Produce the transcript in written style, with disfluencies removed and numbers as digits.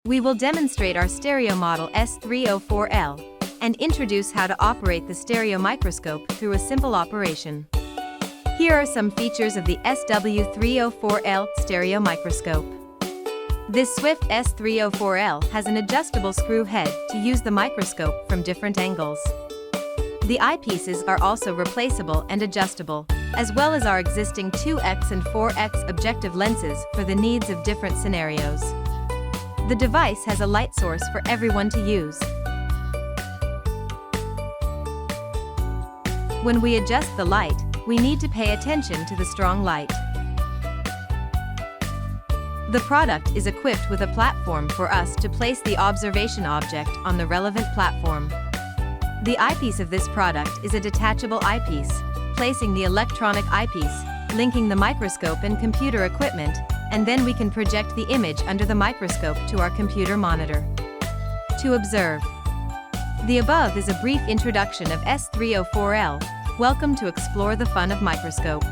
We will demonstrate our stereo model S304-L and introduce how to operate the stereo microscope through a simple operation. Here are some features of the SW304-L Stereo microscope. This Swift S304-L has an adjustable screw head to use the microscope from different angles. The eyepieces are also replaceable and adjustable, as well as our existing 2x and 4x objective lenses for the needs of different scenarios. The device has a light source for everyone to use. When we adjust the light, we need to pay attention to the strong light. The product is equipped with a platform for us to place the observation object on the relevant platform. The eyepiece of this product is a detachable eyepiece, placing the electronic eyepiece, linking the microscope and computer equipment, and then we can project the image under the microscope to our computer monitor. To observe. The above is a brief introduction of S304-L. Welcome to explore the fun of microscope.